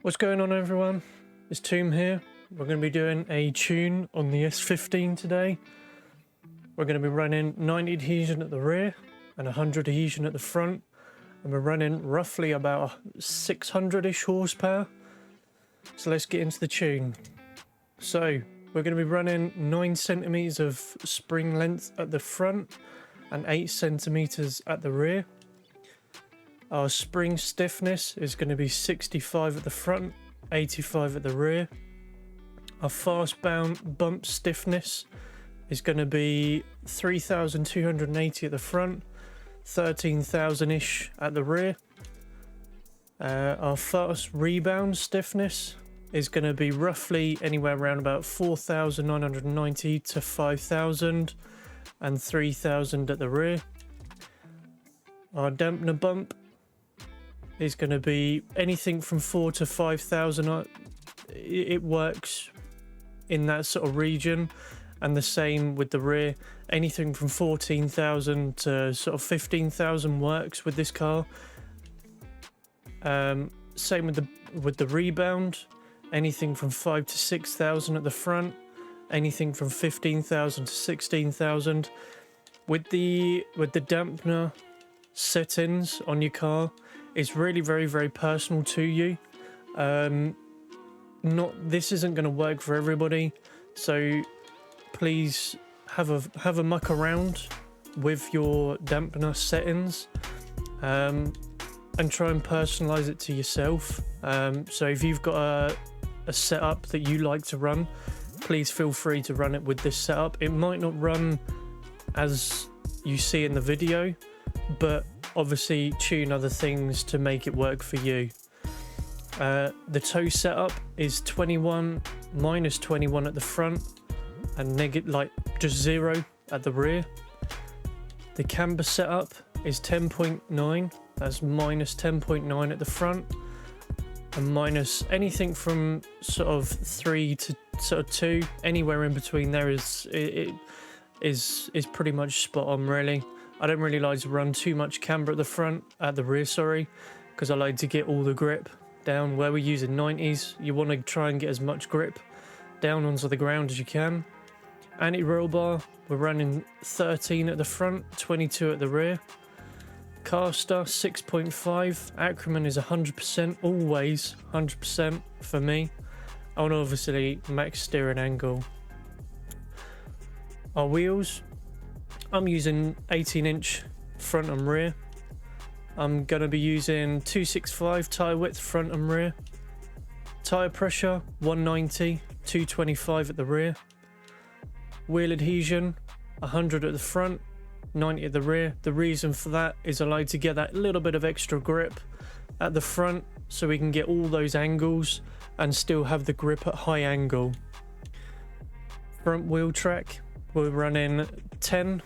What's going on, everyone? It's Tomb here. We're going to be doing a tune on the S15 today. We're going to be running 90 adhesion at the rear and 100 adhesion at the front, and we're running roughly about 600-ish horsepower. So let's get into the tune. So we're going to be running 9 centimeters of spring length at the front and 8 centimeters at the rear. Our spring stiffness is going to be 65 at the front, 85 at the rear. Our fast bump stiffness is going to be 3,280 at the front, 13,000-ish at the rear. Our fast rebound stiffness is going to be roughly anywhere around about 4,990 to 5,000 and 3,000 at the rear. Our dampener bump is going to be anything from 4 to 5,000. It works in that sort of region, and the same with the rear. Anything from 14,000 to sort of 15,000 works with this car. Same with the rebound. Anything from 5 to 6,000 at the front. Anything from 15,000 to 16,000. With the dampener settings on your car, it's really very personal to you. This isn't going to work for everybody, so please have a muck around with your dampener settings, and try and personalize it to yourself. So if you've got a setup that you like to run, please feel free to run it with this setup. It might not run as you see in the video, but obviously tune other things to make it work for you. The toe setup is 21 minus 21 at the front and just 0 at the rear. The camber setup is 10.9, that's minus 10.9 at the front, and minus anything from sort of 3 to sort of 2, anywhere in between there is pretty much spot on, really. I don't really like to run too much camber at the rear, because I like to get all the grip down. Where we're using 90s, you want to try and get as much grip down onto the ground as you can. Anti-roll bar, we're running 13 at the front, 22 at the rear. Caster 6.5, Ackerman is 100%, always 100% for me. And obviously max steering angle. Our wheels, I'm using 18-inch front and rear. I'm going to be using 265 tyre width front and rear. Tyre pressure 190, 225 at the rear. Wheel adhesion 100 at the front, 90 at the rear. The reason for that is I like to get that little bit of extra grip at the front so we can get all those angles and still have the grip at high angle. Front wheel track, we're running 10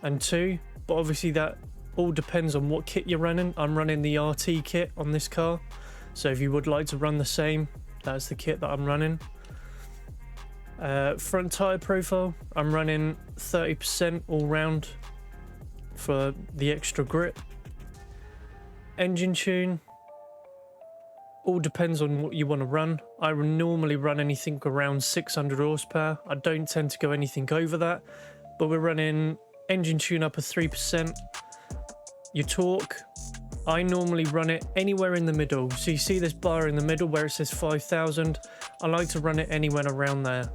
and 2, but obviously that all depends on what kit you're running. I'm running the RT kit on this car, so if you would like to run the same, that's the kit that I'm running. Front tyre profile, I'm running 30% all round for the extra grip. Engine tune, all depends on what you want to run. I normally run anything around 600 horsepower. I don't tend to go anything over that, but we're running engine tune up of 3%. Your torque, I normally run it anywhere in the middle. So you see this bar in the middle where it says 5,000. I like to run it anywhere around there.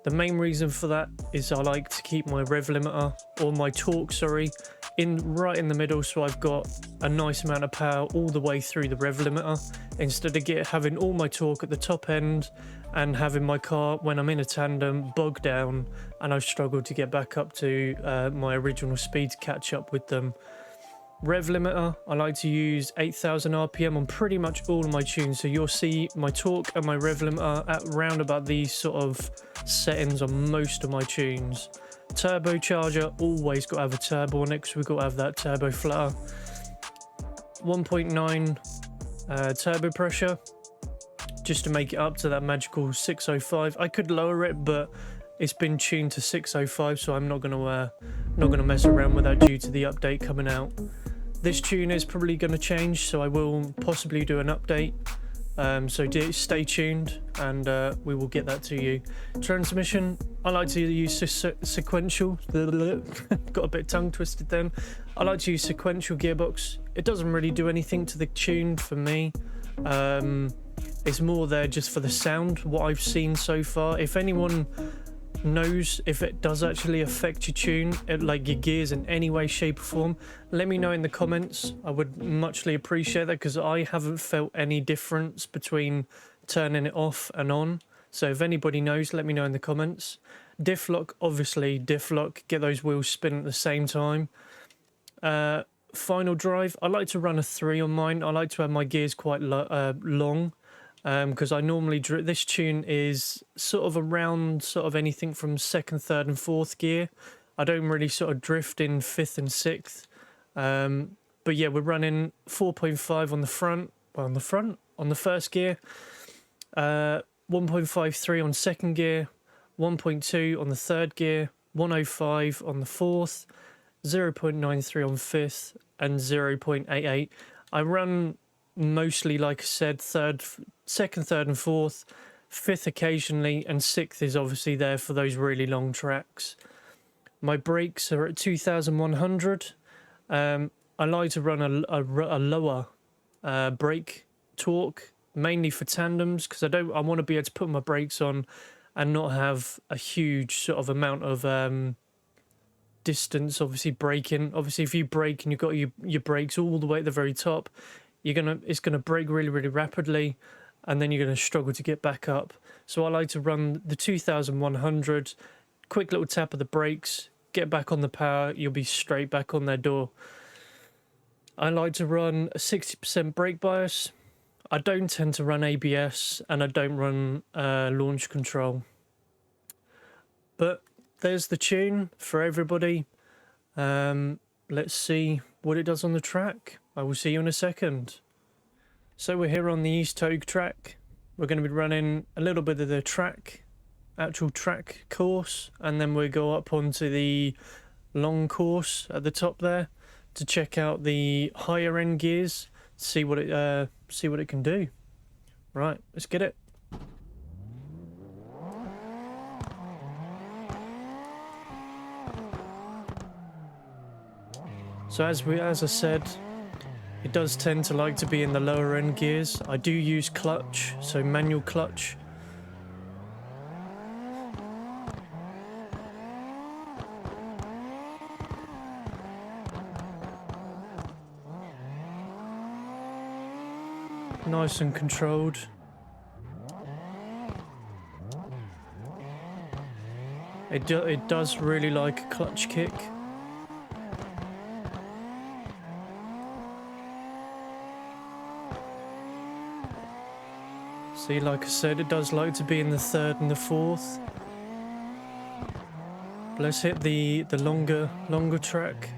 The main reason for that is I like to keep my rev limiter, or my torque, right in the middle, so I've got a nice amount of power all the way through the rev limiter, instead of having all my torque at the top end and having my car, when I'm in a tandem, bogged down, and I've struggled to get back up to my original speed to catch up with them. Rev limiter, I like to use 8,000 RPM on pretty much all of my tunes, so you'll see my torque and my rev limiter at round about these sort of settings on most of my tunes. Turbocharger, always got to have a turbo on it because we've got to have that turbo flutter. 1.9 turbo pressure, just to make it up to that magical 605. I could lower it, but it's been tuned to 605, so I'm not gonna mess around with that due to the update coming out. This tune is probably going to change, so I will possibly do an update So stay tuned, and we will get that to you. Transmission, I like to use sequential. Got a bit tongue twisted then. I like to use sequential gearbox. It doesn't really do anything to the tune for me. It's more there just for the sound, what I've seen so far. If anyone knows if it does actually affect your tune, like your gears in any way, shape or form, let me know in the comments. I would muchly appreciate that, because I haven't felt any difference between turning it off and on. So if anybody knows, let me know in the comments. Diff lock, obviously diff lock, get those wheels spinning at the same time. Final drive, I like to run a 3 on mine. I like to have my gears quite long, because I normally this tune is sort of around anything from 2nd, 3rd and 4th gear. I don't really sort of drift in 5th and 6th. But yeah, we're running 4.5 on the front, on the first gear, 1.53 on 2nd gear, 1.2 on the 3rd gear, 105 on the 4th, 0.93 on 5th and 0.88. I run mostly, like I said, 2nd, 3rd and 4th, 5th occasionally, and 6th is obviously there for those really long tracks. My brakes are at 2100. I like to run a lower brake torque, mainly for tandems, because I want to be able to put my brakes on and not have a huge sort of amount of distance, obviously braking. Obviously if you brake and you've got your brakes all the way at the very top, it's gonna brake really, really rapidly, and then you're gonna struggle to get back up. So I like to run the 2100, quick little tap of the brakes, get back on the power, you'll be straight back on their door. I like to run a 60% brake bias. I don't tend to run ABS, and I don't run launch control. But there's the tune for everybody. Let's see what it does on the track. I will see you in a second. So we're here on the East Togue track. We're going to be running a little bit of the actual track course, and then we'll go up onto the long course at the top there to check out the higher end gears, see what it can do. Right, let's get it. So as I said, it does tend to like to be in the lower end gears. I do use clutch, so manual clutch. Nice and controlled. It does really like a clutch kick. See, like I said, it does like to be in the 3rd and the 4th. Let's hit the longer track.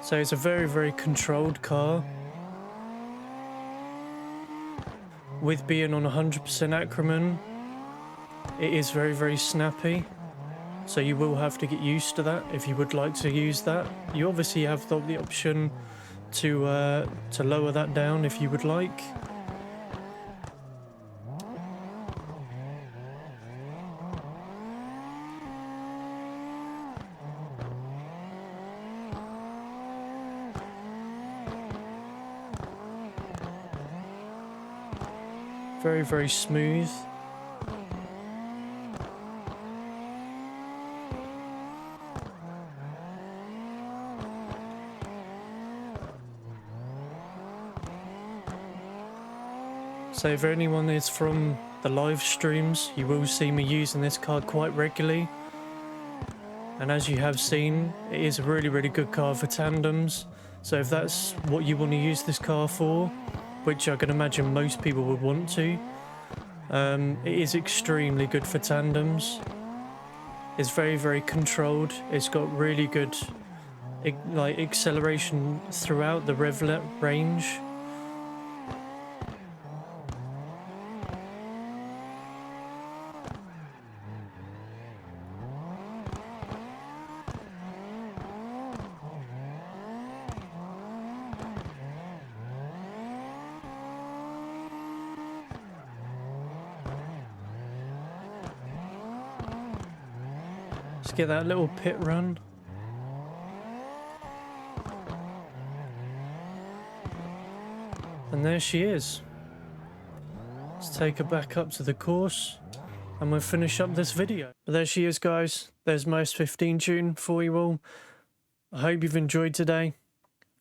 So it's a very, very controlled car. With being on 100% Ackerman, it is very, very snappy. So you will have to get used to that if you would like to use that. You obviously have the option to lower that down if you would like. Very, very smooth. So if anyone is from the live streams, you will see me using this car quite regularly. And as you have seen, it is a really, really good car for tandems. So if that's what you want to use this car for, which I can imagine most people would want to, it is extremely good for tandems. It's very, very controlled. It's got really good acceleration throughout the rev range. Let's get that little pit run. And there she is. Let's take her back up to the course and we'll finish up this video. But there she is, guys. There's my S15 tune for you all. I hope you've enjoyed today.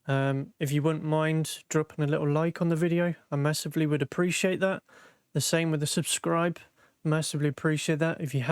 If you wouldn't mind dropping a little like on the video, I massively would appreciate that. The same with the subscribe. Massively appreciate that. If you have